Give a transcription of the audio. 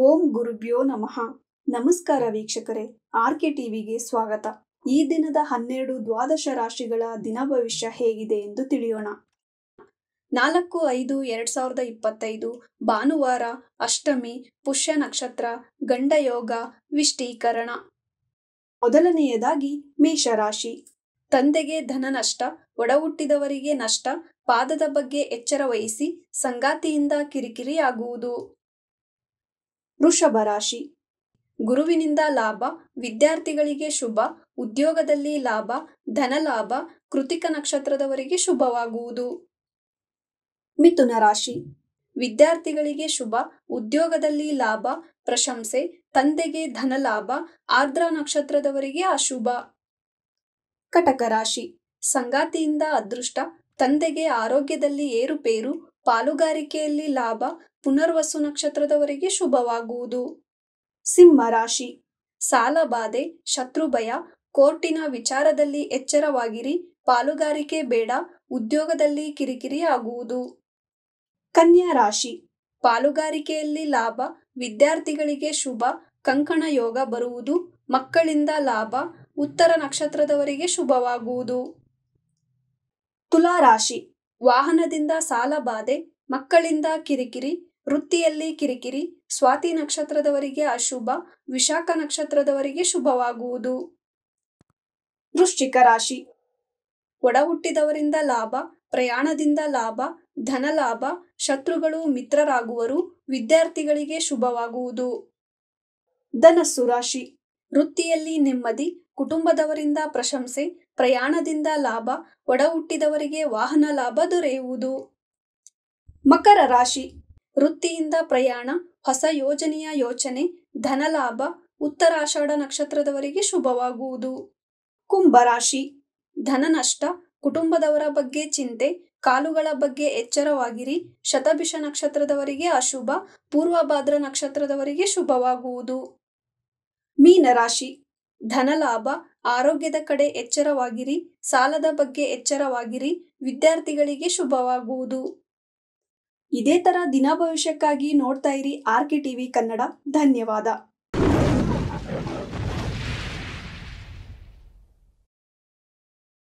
ಓಂ ಗುರುಭ್ಯೋ ನಮಃ. ನಮಸ್ಕಾರ ವೀಕ್ಷಕರೇ, ಆರ್ಕೆ ಟಿವಿಗೆ ಸ್ವಾಗತ. ಈ ದಿನದ 12 ದ್ವಾದಶ ರಾಶಿಗಳ ದಿನ ಭವಿಷ್ಯ ಹೇಗಿದೆ ಎಂದು ತಿಳಿಯೋಣ. 4/5/2025 ಭಾನುವಾರ, ಅಷ್ಟಮಿ, ಪುಷ್ಯ ನಕ್ಷತ್ರ, ಗಂಡಯೋಗ, ವಿಷ್ಟೀಕರಣ. ಮೊದಲನೆಯದಾಗಿ ಮೇಷರಾಶಿ. ತಂದೆಗೆ ಧನ ನಷ್ಟ, ಒಡಹುಟ್ಟಿದವರಿಗೆ ನಷ್ಟ, ಪಾದದ ಬಗ್ಗೆ ಎಚ್ಚರ ವಹಿಸಿ, ಸಂಗಾತಿಯಿಂದ ಕಿರಿಕಿರಿ ಆಗುವುದು. ವೃಷಭ ರಾಶಿ. ಗುರುವಿನಿಂದ ಲಾಭ, ವಿದ್ಯಾರ್ಥಿಗಳಿಗೆ ಶುಭ, ಉದ್ಯೋಗದಲ್ಲಿ ಲಾಭ, ಧನ ಲಾಭ, ಕೃತಿಕ ನಕ್ಷತ್ರದವರಿಗೆ ಶುಭವಾಗುವುದು. ಮಿಥುನ ರಾಶಿ. ವಿದ್ಯಾರ್ಥಿಗಳಿಗೆ ಶುಭ, ಉದ್ಯೋಗದಲ್ಲಿ ಲಾಭ, ಪ್ರಶಂಸೆ, ತಂದೆಗೆ ಧನ ಲಾಭ, ಆರ್ದ್ರ ನಕ್ಷತ್ರದವರಿಗೆ ಅಶುಭ. ಕಟಕ ರಾಶಿ. ಸಂಗಾತಿಯಿಂದ ಅದೃಷ್ಟ, ತಂದೆಗೆ ಆರೋಗ್ಯದಲ್ಲಿ ಏರುಪೇರು, ಪಾಲುಗಾರಿಕೆಯಲ್ಲಿ ಲಾಭ, ಪುನರ್ವಸು ನಕ್ಷತ್ರದವರಿಗೆ ಶುಭವಾಗುವುದು. ಸಿಂಹ ರಾಶಿ. ಸಾಲ ಬಾಧೆ, ಶತ್ರುಭಯ, ಕೋರ್ಟಿನ ವಿಚಾರದಲ್ಲಿ ಎಚ್ಚರವಾಗಿರಿ, ಪಾಲುಗಾರಿಕೆ ಬೇಡ, ಉದ್ಯೋಗದಲ್ಲಿ ಕಿರಿಕಿರಿ ಆಗುವುದು. ಕನ್ಯಾ ರಾಶಿ. ಪಾಲುಗಾರಿಕೆಯಲ್ಲಿ ಲಾಭ, ವಿದ್ಯಾರ್ಥಿಗಳಿಗೆ ಶುಭ, ಕಂಕಣ ಯೋಗ ಬರುವುದು, ಮಕ್ಕಳಿಂದ ಲಾಭ, ಉತ್ತರ ನಕ್ಷತ್ರದವರಿಗೆ ಶುಭವಾಗುವುದು. ತುಲಾ ರಾಶಿ. ವಾಹನದಿಂದ ಸಾಲ ಬಾಧೆ, ಮಕ್ಕಳಿಂದ ಕಿರಿಕಿರಿ, ವೃತ್ತಿಯಲ್ಲಿ ಕಿರಿಕಿರಿ, ಸ್ವಾತಿ ನಕ್ಷತ್ರದವರಿಗೆ ಅಶುಭ, ವಿಶಾಖ ನಕ್ಷತ್ರದವರಿಗೆ ಶುಭವಾಗುವುದು. ವೃಶ್ಚಿಕ ರಾಶಿ. ಒಡಹುಟ್ಟಿದವರಿಂದ ಲಾಭ, ಪ್ರಯಾಣದಿಂದ ಲಾಭ, ಧನ ಲಾಭ, ಶತ್ರುಗಳು ಮಿತ್ರರಾಗುವರು, ವಿದ್ಯಾರ್ಥಿಗಳಿಗೆ ಶುಭವಾಗುವುದು. ಧನಸ್ಸು ರಾಶಿ. ವೃತ್ತಿಯಲ್ಲಿ ನೆಮ್ಮದಿ, ಕುಟುಂಬದವರಿಂದ ಪ್ರಶಂಸೆ, ಪ್ರಯಾಣದಿಂದ ಲಾಭ, ಒಡಹುಟ್ಟಿದವರಿಗೆ ವಾಹನ ಲಾಭ ದೊರೆಯುವುದು. ಮಕರ ರಾಶಿ. ವೃತ್ತಿಯಿಂದ ಪ್ರಯಾಣ, ಹೊಸ ಯೋಜನೆಯ ಯೋಚನೆ, ಧನ ಲಾಭ, ಉತ್ತರಾಷಾಢ ನಕ್ಷತ್ರದವರಿಗೆ ಶುಭವಾಗುವುದು. ಕುಂಭ ರಾಶಿ. ಧನ ನಷ್ಟ, ಕುಟುಂಬದವರ ಬಗ್ಗೆ ಚಿಂತೆ, ಕಾಲುಗಳ ಬಗ್ಗೆ ಎಚ್ಚರವಾಗಿರಿ, ಶತಭಿಷ ನಕ್ಷತ್ರದವರಿಗೆ ಅಶುಭ, ಪೂರ್ವಭಾದ್ರ ನಕ್ಷತ್ರದವರಿಗೆ ಶುಭವಾಗುವುದು. ಮೀನ ರಾಶಿ. ಧನ ಲಾಭ, ಆರೋಗ್ಯದ ಕಡೆ ಎಚ್ಚರವಾಗಿರಿ, ಸಾಲದ ಬಗ್ಗೆ ಎಚ್ಚರವಾಗಿರಿ, ವಿದ್ಯಾರ್ಥಿಗಳಿಗೆ ಶುಭವಾಗುವುದು. ಇದೇ ತರ ದಿನ ಭವಿಷ್ಯಕ್ಕಾಗಿ ನೋಡ್ತಾ ಇರಿ ಆರ್ಕೆ ಟಿವಿ ಕನ್ನಡ. ಧನ್ಯವಾದ.